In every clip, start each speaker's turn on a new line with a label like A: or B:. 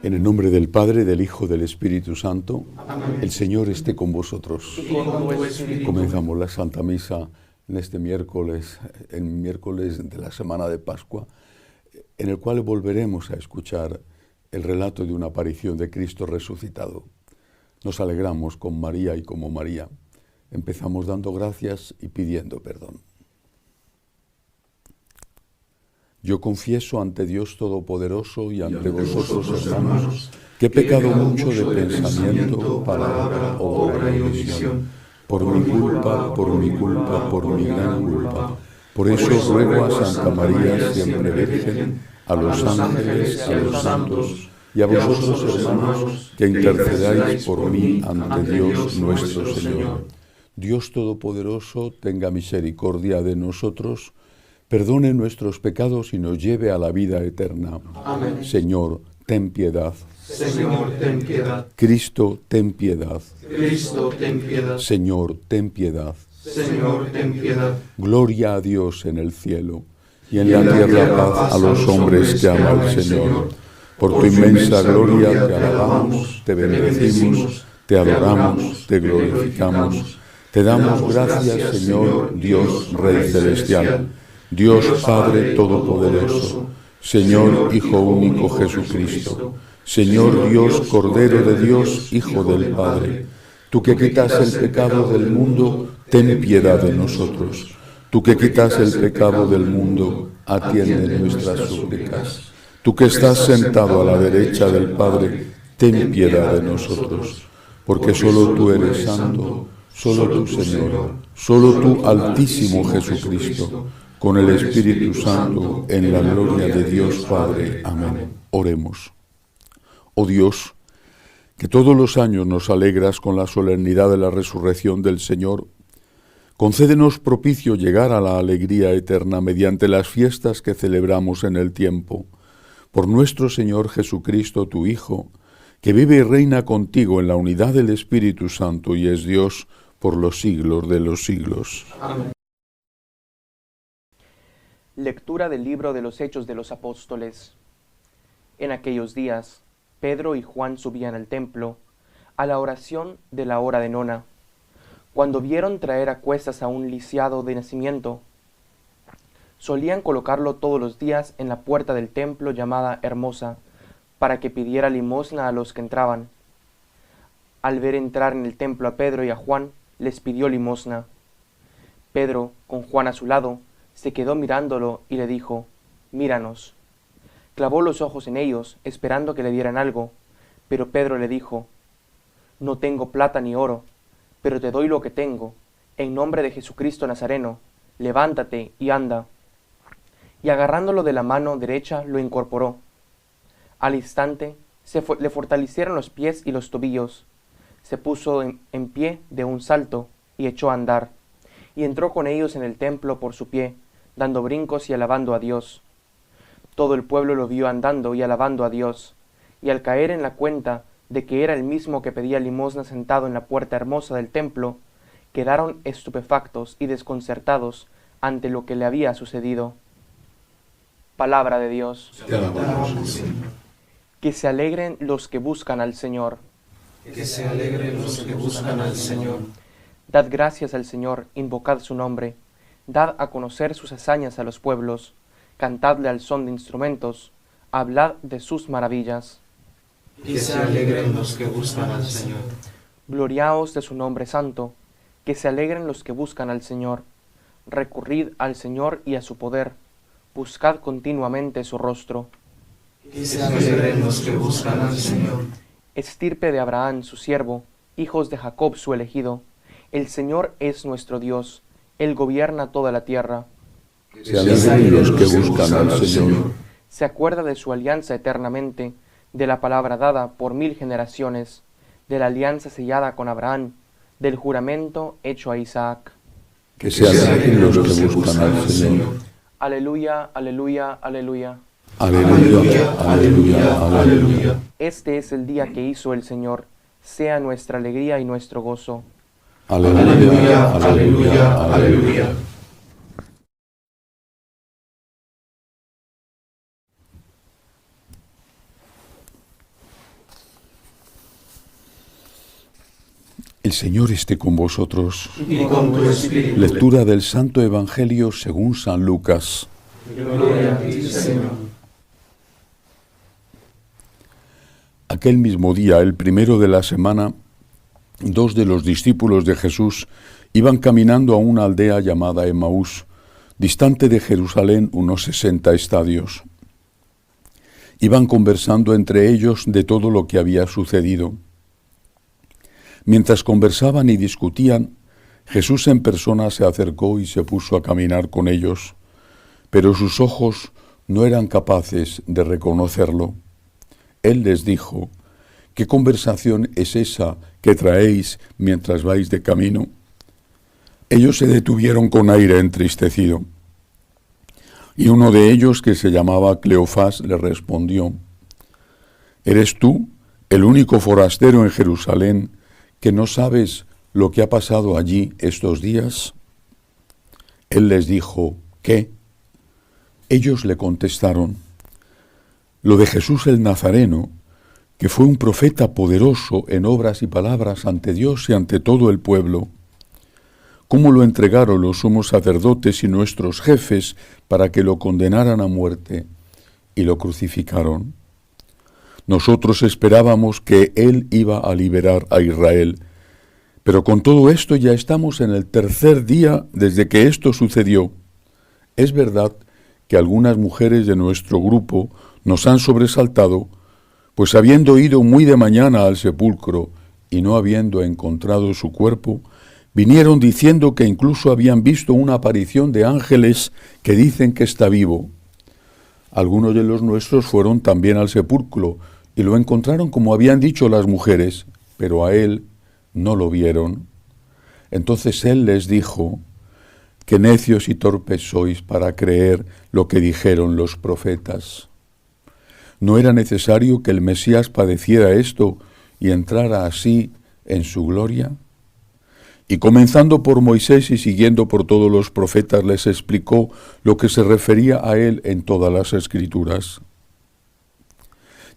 A: En el nombre del Padre, del Hijo, del Espíritu Santo,
B: Amén.
A: el Señor esté con vosotros.
B: Y con tu espíritu.
A: Comenzamos la Santa Misa en este miércoles, en miércoles de la semana de Pascua, en el cual volveremos a escuchar el relato de una aparición de Cristo resucitado. Nos alegramos con María y como María. Empezamos dando gracias y pidiendo perdón. Yo confieso ante Dios Todopoderoso y ante vosotros, hermanos, que he pecado mucho de pensamiento, palabra, obra y omisión, por mi culpa, por mi gran culpa. Por eso ruego a Santa María, siempre Virgen, a los ángeles, a los santos, y a vosotros, hermanos, que intercedáis por mí ante Dios nuestro Señor. Dios Todopoderoso, tenga misericordia de nosotros, perdone nuestros pecados y nos lleve a la vida eterna.
B: Amén.
A: Señor, ten piedad.
B: Señor, ten piedad.
A: Cristo, ten piedad.
B: Cristo, ten piedad.
A: Señor, ten piedad.
B: Señor, ten piedad.
A: Gloria a Dios en el cielo y en la tierra paz a los hombres que aman al Señor. Por tu inmensa gloria te alabamos, te bendecimos, te adoramos, te glorificamos. Te damos gracias, Señor, Dios Rey Celestial, Dios Padre Todopoderoso, Señor Hijo único Jesucristo, Señor Dios Cordero de Dios, Hijo del Padre. Tú que quitas el pecado del mundo, ten piedad de nosotros. Tú que quitas el pecado del mundo, atiende nuestras súplicas. Tú que estás sentado a la derecha del Padre, ten piedad de nosotros. Porque solo tú eres santo, solo tú, Señor, solo tú, Altísimo Jesucristo, con el Espíritu Santo, en la gloria de Dios Padre. Amén. Oremos. Oh Dios, que todos los años nos alegras con la solemnidad de la resurrección del Señor, concédenos propicio llegar a la alegría eterna mediante las fiestas que celebramos en el tiempo. Por nuestro Señor Jesucristo, tu Hijo, que vive y reina contigo en la unidad del Espíritu Santo y es Dios por los siglos de los siglos.
B: Amén.
C: Lectura del libro de los Hechos de los Apóstoles. En aquellos días, Pedro y Juan subían al templo, a la oración de la hora de nona, cuando vieron traer a cuestas a un lisiado de nacimiento. Solían colocarlo todos los días en la puerta del templo llamada Hermosa, para que pidiera limosna a los que entraban. Al ver entrar en el templo a Pedro y a Juan, les pidió limosna. Pedro, con Juan a su lado, se quedó mirándolo y le dijo: «Míranos». Clavó los ojos en ellos, esperando que le dieran algo, pero Pedro le dijo: «No tengo plata ni oro, pero te doy lo que tengo. En nombre de Jesucristo Nazareno, levántate y anda». Y agarrándolo de la mano derecha, lo incorporó. Al instante, le fortalecieron los pies y los tobillos. Se puso en pie de un salto y echó a andar, y entró con ellos en el templo por su pie, dando brincos y alabando a Dios. Todo el pueblo lo vio andando y alabando a Dios, y al caer en la cuenta de que era el mismo que pedía limosna sentado en la puerta hermosa del templo, quedaron estupefactos y desconcertados ante lo que le había sucedido. Palabra de Dios.
B: Te alabamos, Señor.
C: Que se alegren los que buscan al Señor.
B: Que se alegren los que buscan al Señor.
C: Dad gracias al Señor, invocad su nombre. Dad a conocer sus hazañas a los pueblos. Cantadle al son de instrumentos. Hablad de sus maravillas.
B: Que se alegren los que buscan al Señor.
C: Gloriaos de su nombre santo. Que se alegren los que buscan al Señor. Recurrid al Señor y a su poder. Buscad continuamente su rostro.
B: Que se alegren los que buscan al Señor.
C: Estirpe de Abraham, su siervo, hijos de Jacob, su elegido. El Señor es nuestro Dios. Él gobierna toda la tierra.
A: Se alegren los que buscan al Señor.
C: Se acuerda de su alianza eternamente, de la palabra dada por 1000 generaciones, de la alianza sellada con Abraham, del juramento hecho a Isaac.
A: Que se alegren los que buscan al Señor.
C: Aleluya, aleluya, aleluya.
A: Aleluya, aleluya, aleluya.
C: Este es el día que hizo el Señor. Sea nuestra alegría y nuestro gozo.
A: Aleluya, aleluya, aleluya. El Señor esté con vosotros.
B: Y con tu espíritu.
A: Lectura del Santo Evangelio según San Lucas.
B: Gloria a ti, Señor.
A: Aquel mismo día, el primero de la semana, 2 de los discípulos de Jesús iban caminando a una aldea llamada Emaús, distante de Jerusalén unos 60 estadios. Iban conversando entre ellos de todo lo que había sucedido. Mientras conversaban y discutían, Jesús en persona se acercó y se puso a caminar con ellos, pero sus ojos no eran capaces de reconocerlo. Él les dijo: ¿qué conversación es esa que traéis mientras vais de camino? Ellos se detuvieron con aire entristecido. Y uno de ellos, que se llamaba Cleofás, le respondió: ¿eres tú el único forastero en Jerusalén que no sabes lo que ha pasado allí estos días? Él les dijo: ¿qué? Ellos le contestaron: lo de Jesús el Nazareno, que fue un profeta poderoso en obras y palabras ante Dios y ante todo el pueblo. ¿Cómo lo entregaron los sumos sacerdotes y nuestros jefes para que lo condenaran a muerte y lo crucificaron? Nosotros esperábamos que Él iba a liberar a Israel, pero con todo esto ya estamos en el 3er día desde que esto sucedió. Es verdad que algunas mujeres de nuestro grupo nos han sobresaltado, pues habiendo ido muy de mañana al sepulcro y no habiendo encontrado su cuerpo, vinieron diciendo que incluso habían visto una aparición de ángeles que dicen que está vivo. Algunos de los nuestros fueron también al sepulcro y lo encontraron como habían dicho las mujeres, pero a él no lo vieron. Entonces él les dijo: qué necios y torpes sois para creer lo que dijeron los profetas. ¿No era necesario que el Mesías padeciera esto y entrara así en su gloria? Y comenzando por Moisés y siguiendo por todos los profetas, les explicó lo que se refería a él en todas las Escrituras.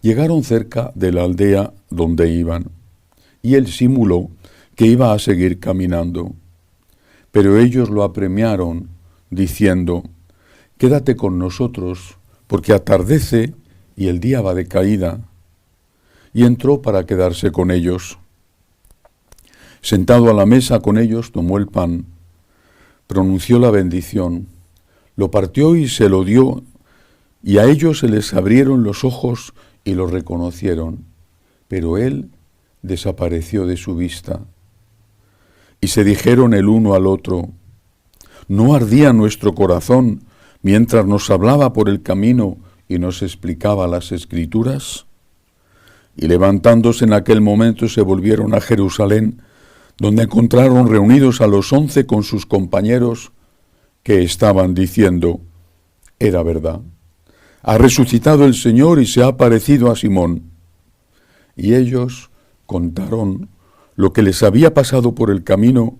A: Llegaron cerca de la aldea donde iban, y él simuló que iba a seguir caminando. Pero ellos lo apremiaron, diciendo: quédate con nosotros, porque atardece y el día va de caída. Y entró para quedarse con ellos. Sentado a la mesa con ellos, tomó el pan, pronunció la bendición, lo partió y se lo dio, y a ellos se les abrieron los ojos y lo reconocieron, pero él desapareció de su vista. Y se dijeron el uno al otro: ¿no ardía nuestro corazón mientras nos hablaba por el camino y nos explicaba las Escrituras? Y levantándose en aquel momento se volvieron a Jerusalén, donde encontraron reunidos a los 11 con sus compañeros, que estaban diciendo: era verdad, ha resucitado el Señor y se ha aparecido a Simón. Y ellos contaron lo que les había pasado por el camino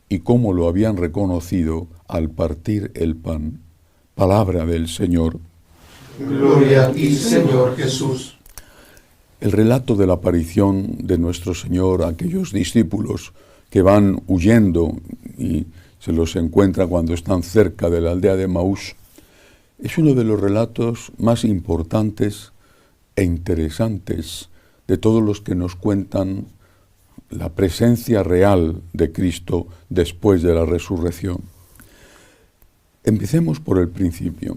A: y cómo lo habían reconocido al partir el pan. Palabra del Señor.
B: Gloria a ti, Señor Jesús.
A: El relato de la aparición de nuestro Señor a aquellos discípulos que van huyendo y se los encuentra cuando están cerca de la aldea de Emaús es uno de los relatos más importantes e interesantes de todos los que nos cuentan la presencia real de Cristo después de la resurrección. Empecemos por el principio.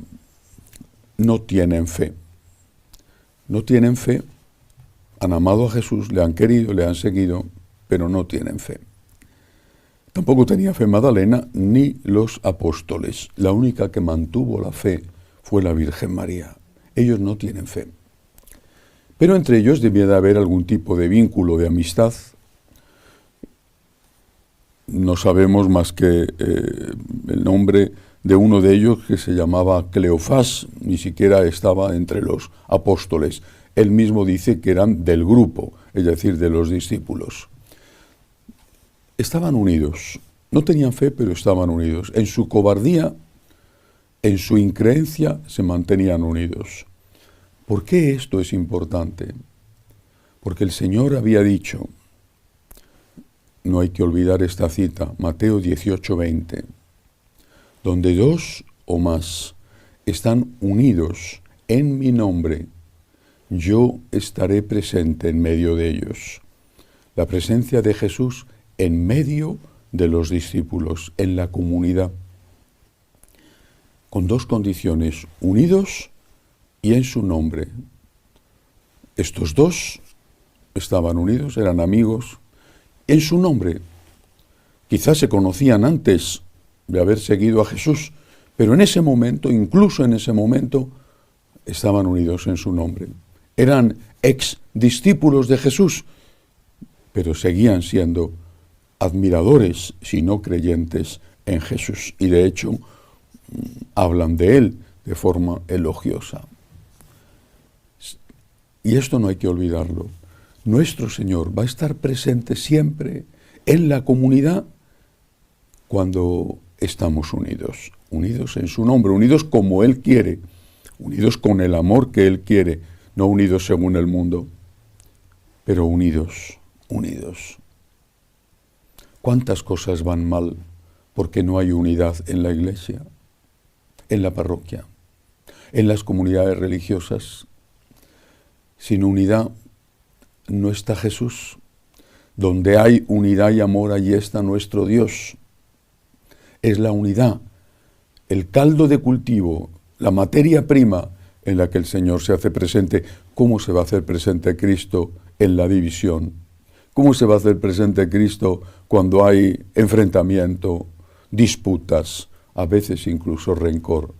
A: No tienen fe. No tienen fe. Han amado a Jesús, le han querido, le han seguido, pero no tienen fe. Tampoco tenía fe Magdalena ni los apóstoles. La única que mantuvo la fe fue la Virgen María. Ellos no tienen fe. Pero entre ellos debía de haber algún tipo de vínculo, de amistad. No sabemos más que el nombre de uno de ellos, que se llamaba Cleofás, ni siquiera estaba entre los apóstoles. Él mismo dice que eran del grupo, es decir, de los discípulos. Estaban unidos, no tenían fe, pero estaban unidos. En su cobardía, en su increencia, se mantenían unidos. ¿Por qué esto es importante? Porque el Señor había dicho: no hay que olvidar esta cita, Mateo 18:20, donde dos o más están unidos en mi nombre, yo estaré presente en medio de ellos. La presencia de Jesús en medio de los discípulos, en la comunidad, con dos condiciones, unidos y en su nombre. Estos dos estaban unidos, eran amigos, en su nombre. Quizás se conocían antes de haber seguido a Jesús, pero en ese momento, incluso en ese momento, estaban unidos en su nombre. Eran ex discípulos de Jesús, pero seguían siendo admiradores, si no creyentes, en Jesús. Y de hecho, hablan de él de forma elogiosa. Y esto no hay que olvidarlo. Nuestro Señor va a estar presente siempre en la comunidad cuando estamos unidos. Unidos en su nombre, unidos como Él quiere, unidos con el amor que Él quiere, no unidos según el mundo, pero unidos, unidos. ¿Cuántas cosas van mal porque no hay unidad en la iglesia, en la parroquia, en las comunidades religiosas? Sin unidad no está Jesús. Donde hay unidad y amor, allí está nuestro Dios. Es la unidad, el caldo de cultivo, la materia prima en la que el Señor se hace presente. ¿Cómo se va a hacer presente Cristo en la división? ¿Cómo se va a hacer presente Cristo cuando hay enfrentamiento, disputas, a veces incluso rencor?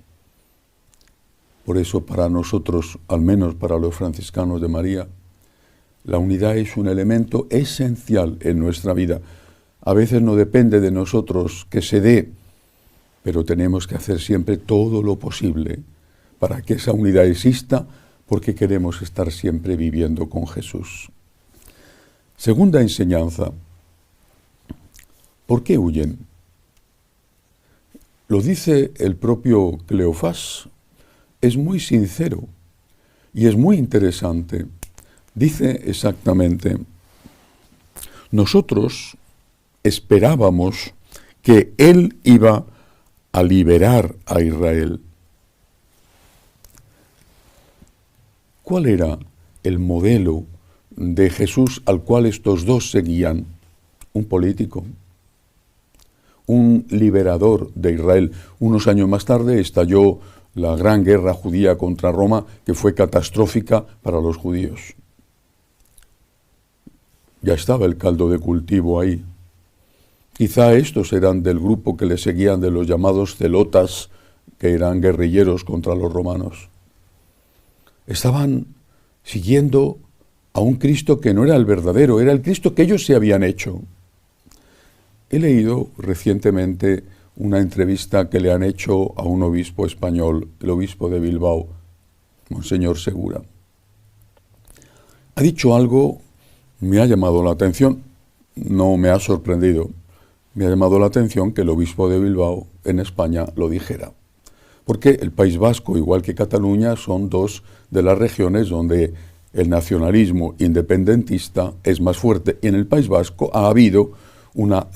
A: Por eso para nosotros, al menos para los franciscanos de María, la unidad es un elemento esencial en nuestra vida. A veces no depende de nosotros que se dé, pero tenemos que hacer siempre todo lo posible para que esa unidad exista, porque queremos estar siempre viviendo con Jesús. Segunda enseñanza. ¿Por qué huyen? Lo dice el propio Cleofás. Es muy sincero y es muy interesante. Dice exactamente: nosotros esperábamos que Él iba a liberar a Israel. ¿Cuál era el modelo de Jesús al cual estos dos seguían? Un político, un liberador de Israel. Unos años más tarde estalló la gran guerra judía contra Roma, que fue catastrófica para los judíos. Ya estaba el caldo de cultivo ahí. Quizá estos eran del grupo que le seguían, de los llamados celotas, que eran guerrilleros contra los romanos. Estaban siguiendo a un Cristo que no era el verdadero, era el Cristo que ellos se habían hecho. He leído recientemente una entrevista que le han hecho a un obispo español, el obispo de Bilbao, Monseñor Segura. Ha dicho algo, me ha llamado la atención, no me ha sorprendido, me ha llamado la atención que el obispo de Bilbao en España lo dijera. Porque el País Vasco, igual que Cataluña, son dos de las regiones donde el nacionalismo independentista es más fuerte. Y en el País Vasco ha habido una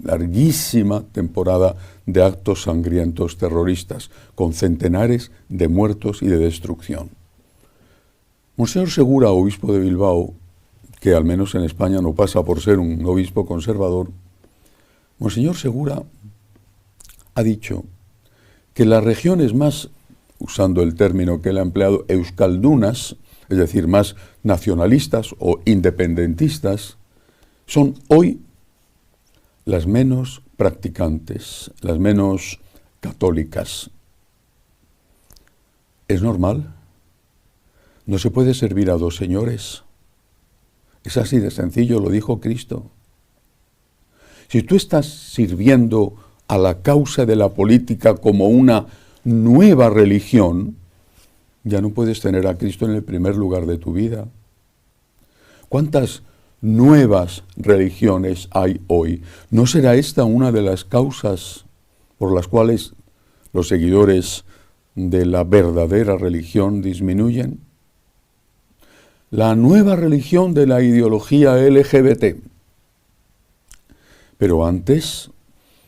A: larguísima temporada de actos sangrientos terroristas, con centenares de muertos y de destrucción. Monseñor Segura, obispo de Bilbao, que al menos en España no pasa por ser un obispo conservador, Monseñor Segura ha dicho que las regiones más, usando el término que él ha empleado, euskaldunas, es decir, más nacionalistas o independentistas, son hoy las menos practicantes, las menos católicas. ¿Es normal? ¿No se puede servir a dos señores? Es así de sencillo, lo dijo Cristo. Si tú estás sirviendo a la causa de la política como una nueva religión, ya no puedes tener a Cristo en el primer lugar de tu vida. ¿Cuántas nuevas religiones hay hoy? ¿No será esta una de las causas por las cuales los seguidores de la verdadera religión disminuyen? La nueva religión de la ideología LGBT, Pero antes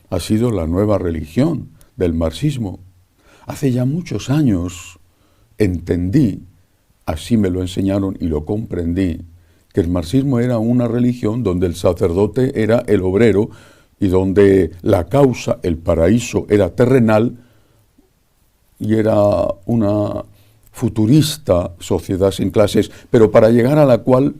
A: ha sido la nueva religión del marxismo. Hace ya muchos años entendí, así me lo enseñaron y lo comprendí, que el marxismo era una religión donde el sacerdote era el obrero y donde la causa, el paraíso, era terrenal y era una futurista sociedad sin clases, pero para llegar a la cual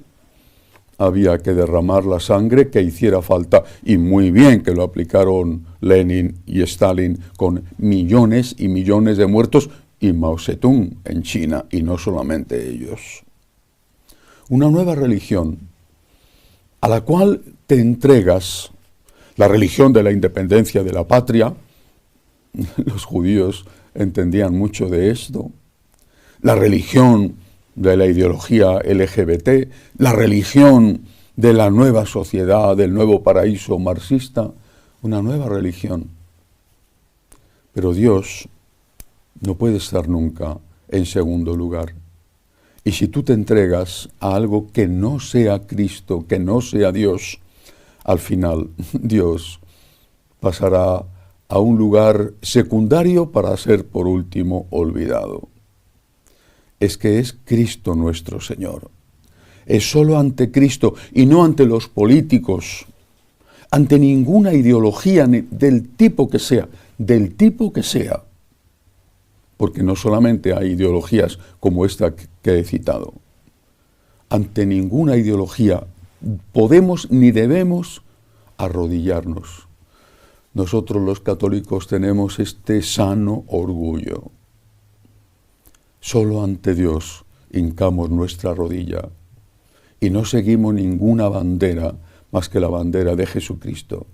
A: había que derramar la sangre que hiciera falta, y muy bien que lo aplicaron Lenin y Stalin con millones y millones de muertos, y Mao Zedong en China, y no solamente ellos. Una nueva religión a la cual te entregas, la religión de la independencia de la patria. Los judíos entendían mucho de esto. La religión de la ideología LGBT, la religión de la nueva sociedad, del nuevo paraíso marxista, una nueva religión. Pero Dios no puede estar nunca en segundo lugar. Y si tú te entregas a algo que no sea Cristo, que no sea Dios, al final Dios pasará a un lugar secundario para ser por último olvidado. Es que es Cristo nuestro Señor. Es solo ante Cristo y no ante los políticos, ante ninguna ideología del tipo que sea, porque no solamente hay ideologías como esta que he citado. Ante ninguna ideología podemos ni debemos arrodillarnos. Nosotros los católicos tenemos este sano orgullo. Solo ante Dios hincamos nuestra rodilla y no seguimos ninguna bandera más que la bandera de Jesucristo.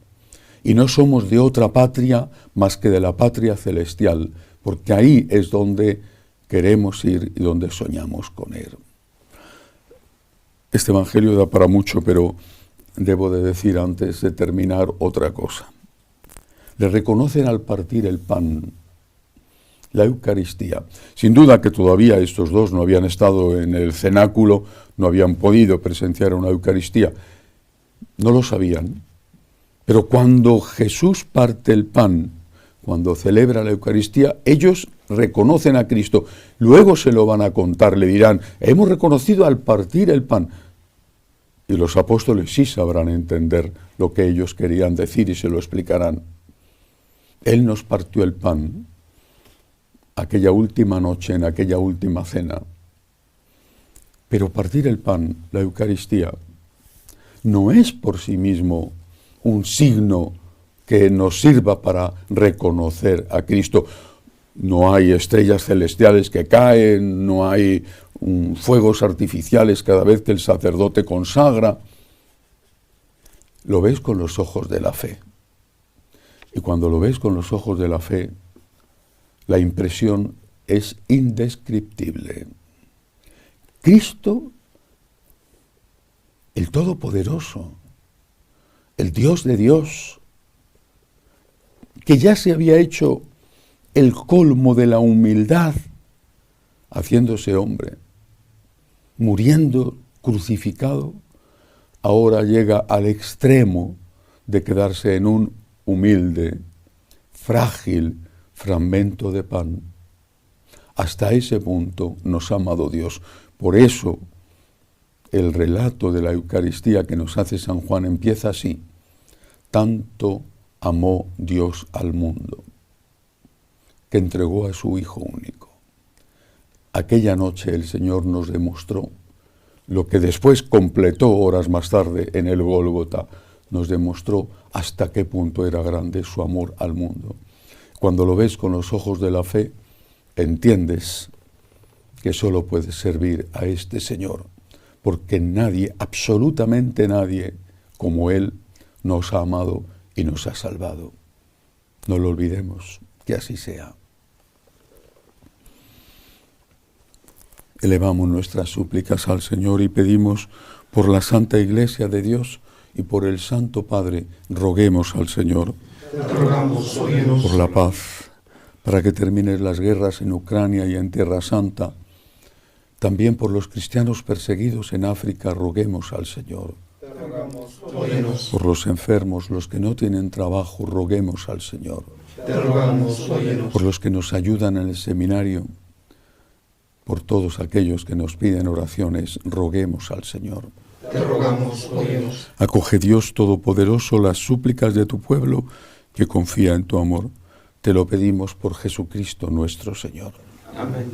A: Y no somos de otra patria más que de la patria celestial, porque ahí es donde queremos ir y donde soñamos con Él. Este evangelio da para mucho, pero debo de decir antes de terminar otra cosa. Le reconocen al partir el pan, la Eucaristía. Sin duda que todavía estos dos no habían estado en el cenáculo, no habían podido presenciar una Eucaristía. No lo sabían. Pero cuando Jesús parte el pan, cuando celebra la Eucaristía, ellos reconocen a Cristo. Luego se lo van a contar, le dirán, hemos reconocido al partir el pan. Y los apóstoles sí sabrán entender lo que ellos querían decir y se lo explicarán. Él nos partió el pan aquella última noche, en aquella última cena. Pero partir el pan, la Eucaristía, no es por sí mismo un signo que nos sirva para reconocer a Cristo. No hay estrellas celestiales que caen, no hay fuegos artificiales cada vez que el sacerdote consagra. Lo ves con los ojos de la fe. Y cuando lo ves con los ojos de la fe, la impresión es indescriptible. Cristo, el Todopoderoso, el Dios de Dios, que ya se había hecho el colmo de la humildad, haciéndose hombre, muriendo crucificado, ahora llega al extremo de quedarse en un humilde, frágil fragmento de pan. Hasta ese punto nos ha amado Dios. Por eso el relato de la Eucaristía que nos hace San Juan empieza así: tanto amó Dios al mundo, que entregó a su Hijo único. Aquella noche el Señor nos demostró lo que después completó horas más tarde en el Gólgota, nos demostró hasta qué punto era grande su amor al mundo. Cuando lo ves con los ojos de la fe, entiendes que solo puedes servir a este Señor, porque nadie, absolutamente nadie, como Él, nos ha amado y nos ha salvado. No lo olvidemos, que así sea. Elevamos nuestras súplicas al Señor y pedimos por la Santa Iglesia de Dios y por el Santo Padre, roguemos al Señor.
B: Te rogamos, óyenos.
A: Por la paz, para que terminen las guerras en Ucrania y en Tierra Santa. También por los cristianos perseguidos en África, roguemos al Señor.
B: rogamos, óyenos.
A: Por los enfermos, los que no tienen trabajo, roguemos al Señor.
B: Te rogamos, óyenos.
A: Por los que nos ayudan en el seminario, por todos aquellos que nos piden oraciones, roguemos al Señor.
B: Te rogamos, óyenos.
A: Acoge, Dios Todopoderoso, las súplicas de tu pueblo que confía en tu amor. Te lo pedimos por Jesucristo nuestro Señor.
B: Amén.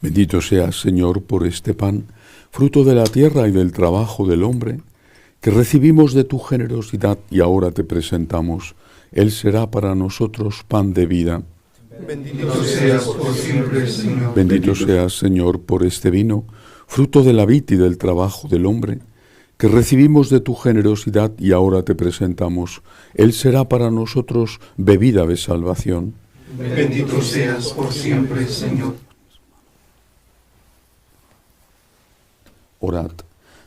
A: Bendito seas, Señor, por este pan, fruto de la tierra y del trabajo del hombre, que recibimos de tu generosidad y ahora te presentamos. Él será para nosotros pan de vida.
B: Bendito seas por siempre, Señor.
A: Bendito seas, Señor, por este vino, fruto de la vid y del trabajo del hombre, que recibimos de tu generosidad y ahora te presentamos. Él será para nosotros bebida de salvación.
B: Bendito seas por siempre, Señor.
A: Orad,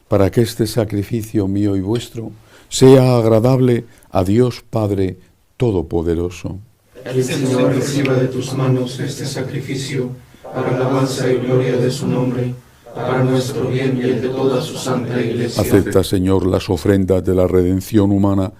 A: para que este sacrificio mío y vuestro sea agradable a Dios Padre Todopoderoso.
B: El Señor reciba de tus manos este sacrificio para alabanza y gloria de su nombre, para nuestro bien y el de toda su santa Iglesia.
A: Acepta, Señor, las ofrendas de la redención humana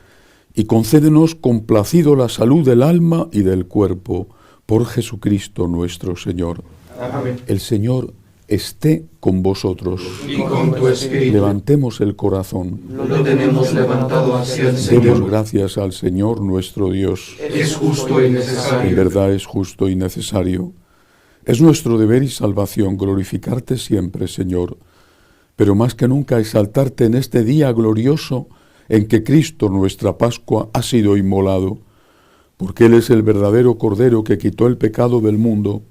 A: y concédenos complacido la salud del alma y del cuerpo, por Jesucristo nuestro Señor.
B: Amén.
A: El Señor esté con vosotros.
B: Y con tu espíritu.
A: Levantemos el corazón.
B: Lo tenemos levantado hacia el
A: Demos
B: Señor.
A: gracias al Señor nuestro Dios.
B: Es justo y
A: En
B: necesario.
A: verdad es justo y necesario. Es nuestro deber y salvación glorificarte siempre, Señor, pero más que nunca exaltarte en este día glorioso en que Cristo, nuestra Pascua, ha sido inmolado, porque Él es el verdadero Cordero que quitó el pecado del mundo.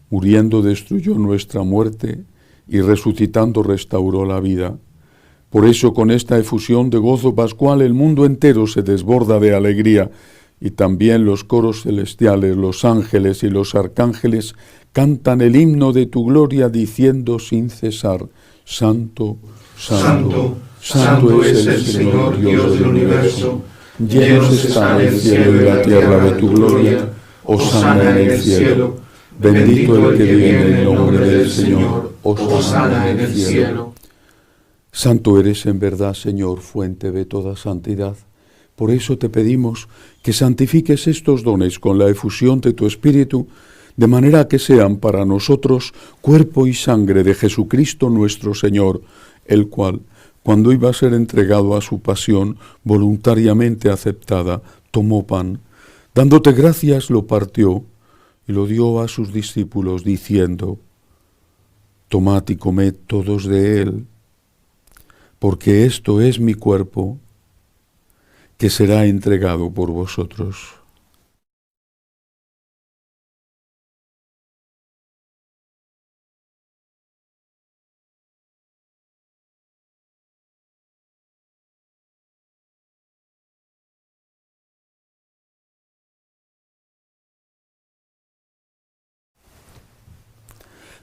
A: Muriendo destruyó nuestra muerte y resucitando restauró la vida. Por eso con esta efusión de gozo pascual el mundo entero se desborda de alegría y también los coros celestiales, los ángeles y los arcángeles cantan el himno de tu gloria diciendo sin cesar: Santo, Santo, Santo es el Señor Dios del universo. Llenos están el cielo y la tierra de tu gloria. Hosana en el cielo. Bendito el que viene en el nombre del Señor.
B: Hosana en el cielo.
A: Santo eres en verdad, Señor, fuente de toda santidad. Por eso te pedimos que santifiques estos dones con la efusión de tu Espíritu, de manera que sean para nosotros cuerpo y sangre de Jesucristo nuestro Señor, el cual, cuando iba a ser entregado a su pasión voluntariamente aceptada, tomó pan, dándote gracias lo partió y lo dio a sus discípulos, diciendo: Tomad y comed todos de él, porque esto es mi cuerpo, que será entregado por vosotros.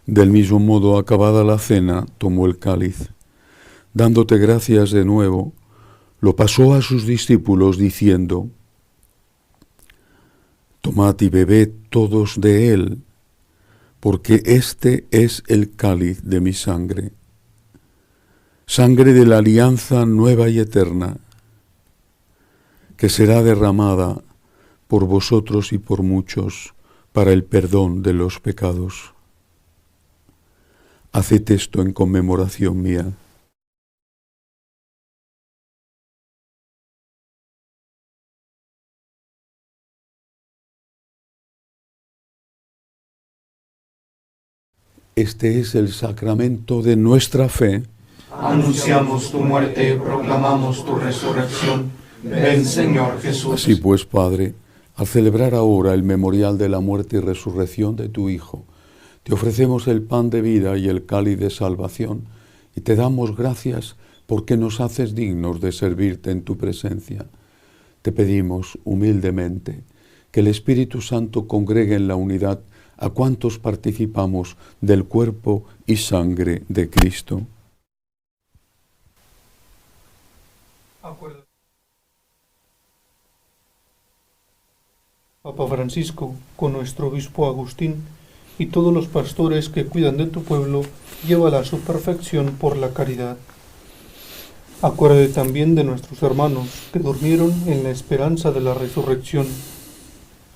A: Del mismo modo, acabada la cena, tomó el cáliz. Dándote gracias de nuevo, lo pasó a sus discípulos diciendo: Tomad y bebed todos de él, porque este es el cáliz de mi sangre, sangre de la alianza nueva y eterna, que será derramada por vosotros y por muchos para el perdón de los pecados. Haced esto en conmemoración mía. Este es el sacramento de nuestra fe.
B: Anunciamos tu muerte, proclamamos tu resurrección. Ven, Señor Jesús.
A: Así pues, Padre, al celebrar ahora el memorial de la muerte y resurrección de tu Hijo, te ofrecemos el pan de vida y el cáliz de salvación, y te damos gracias porque nos haces dignos de servirte en tu presencia. Te pedimos humildemente que el Espíritu Santo congregue en la unidad a cuantos participamos del cuerpo y sangre de Cristo.
D: Papa Francisco, con nuestro obispo Agustín y todos los pastores que cuidan de tu pueblo, llévala a su perfección por la caridad. Acuérdate también de nuestros hermanos que durmieron en la esperanza de la resurrección,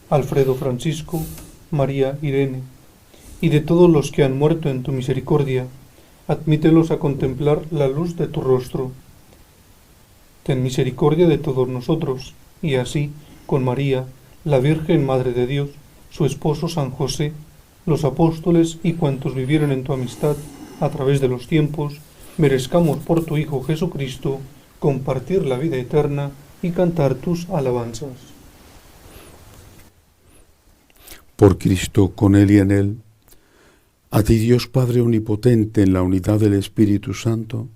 D: Alfredo Francisco, María Irene, y de todos los que han muerto en tu misericordia, admítelos a contemplar la luz de tu rostro. Ten misericordia de todos nosotros, y así, con María, la Virgen Madre de Dios, su esposo San José, los apóstoles y cuantos vivieron en tu amistad a través de los tiempos, merezcamos por tu Hijo Jesucristo compartir la vida eterna y cantar tus alabanzas.
A: Por Cristo, con Él y en Él, a ti Dios Padre Omnipotente, en la unidad del Espíritu Santo,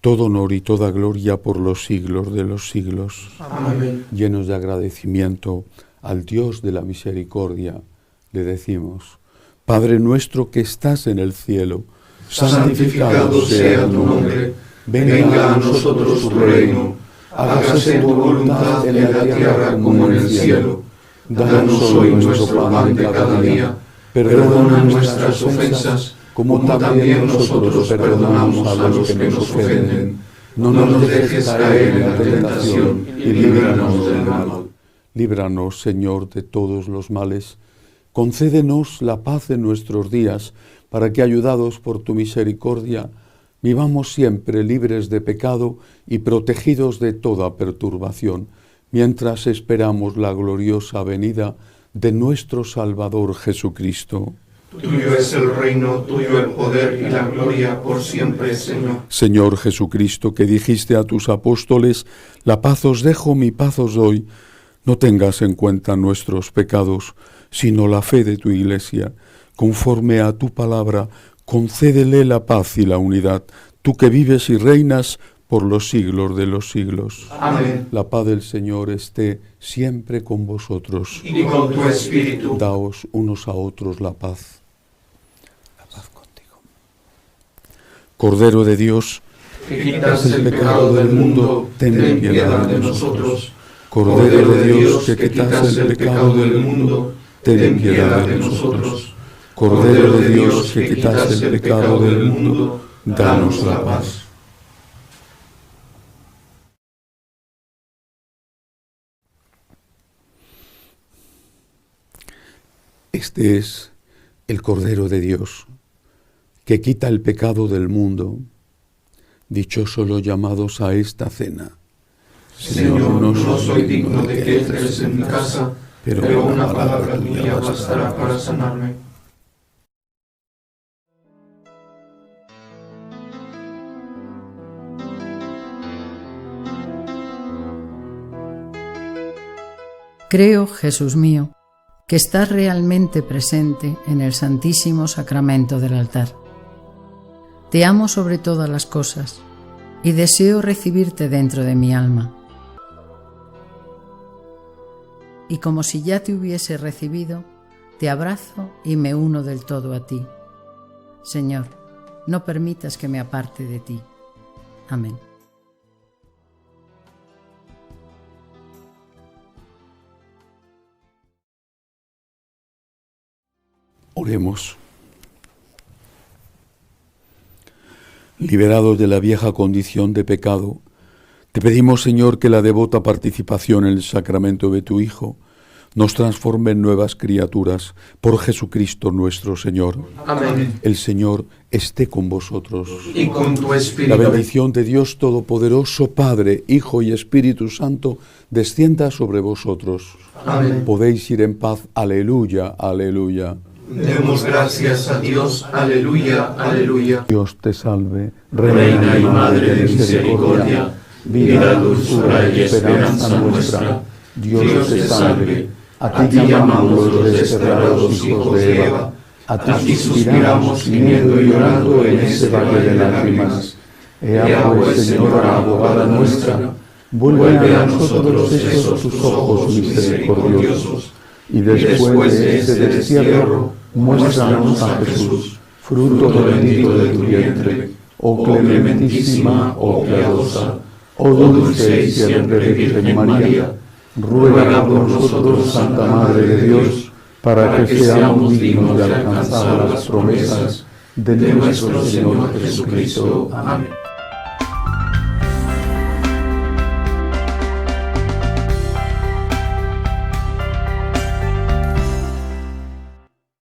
A: todo honor y toda gloria por los siglos de los siglos.
B: Amén.
A: Llenos de agradecimiento al Dios de la misericordia, le decimos: Padre nuestro que estás en el cielo, santificado sea tu nombre. Venga a nosotros tu reino. Hágase tu voluntad en la tierra como en el cielo. Danos hoy nuestro pan de cada día. Perdona nuestras ofensas, como también nosotros perdonamos a los que nos ofenden. No nos dejes caer en la tentación y líbranos del mal. Líbranos, Señor, de todos los males. Concédenos la paz en nuestros días, para que, ayudados por tu misericordia, vivamos siempre libres de pecado y protegidos de toda perturbación, mientras esperamos la gloriosa venida de nuestro Salvador Jesucristo.
B: Tuyo es el reino, tuyo el poder y la gloria por siempre, Señor.
A: Señor Jesucristo, que dijiste a tus apóstoles: la paz os dejo, mi paz os doy, no tengas en cuenta nuestros pecados, sino la fe de tu Iglesia. Conforme a tu palabra, concédele la paz y la unidad, tú que vives y reinas por los siglos de los siglos.
B: Amén.
A: La paz del Señor esté siempre con vosotros.
B: Y con tu espíritu.
A: Daos unos a otros la paz. La paz contigo. Cordero de Dios,
B: Que quitas el pecado del mundo, ten piedad de nosotros.
A: Cordero de Dios, que quitas el pecado del mundo, ten piedad de nosotros. Cordero de Dios, que quitas el pecado del mundo, danos la paz. Este es el Cordero de Dios, que quita el pecado del mundo. Dichosos los llamados a esta cena.
B: Señor, no soy digno de que entres en mi casa, pero una palabra tuya bastará para sanarme.
E: Creo, Jesús mío, que estás realmente presente en el Santísimo Sacramento del altar. Te amo sobre todas las cosas y deseo recibirte dentro de mi alma. Y como si ya te hubiese recibido, te abrazo y me uno del todo a ti. Señor, no permitas que me aparte de ti. Amén.
A: Oremos. Liberados de la vieja condición de pecado, te pedimos, Señor, que la devota participación en el sacramento de tu Hijo nos transforme en nuevas criaturas por Jesucristo nuestro Señor.
B: Amén.
A: El Señor esté con vosotros.
B: Y con tu espíritu.
A: La bendición de Dios Todopoderoso, Padre, Hijo y Espíritu Santo, descienda sobre vosotros.
B: Amén.
A: Podéis ir en paz. Aleluya, aleluya.
B: Demos gracias a Dios, aleluya, aleluya.
A: Dios te salve,
B: Reina y Madre de misericordia, vida, dulzura y esperanza nuestra. Dios te salve. A ti llamamos los desterrados hijos de Eva. A ti suspiramos gimiendo y llorando en ese valle de lágrimas. Ea pues, Señora, abogada nuestra, vuelve a nosotros esos tus ojos misericordiosos, y después de ese destierro, muéstranos a Jesús, fruto bendito de tu vientre, oh clementísima, oh piadosa, oh dulce y siempre Virgen María, ruega por nosotros, Santa Madre de Dios, para que seamos dignos de alcanzar las promesas de nuestro Señor Jesucristo. Amén.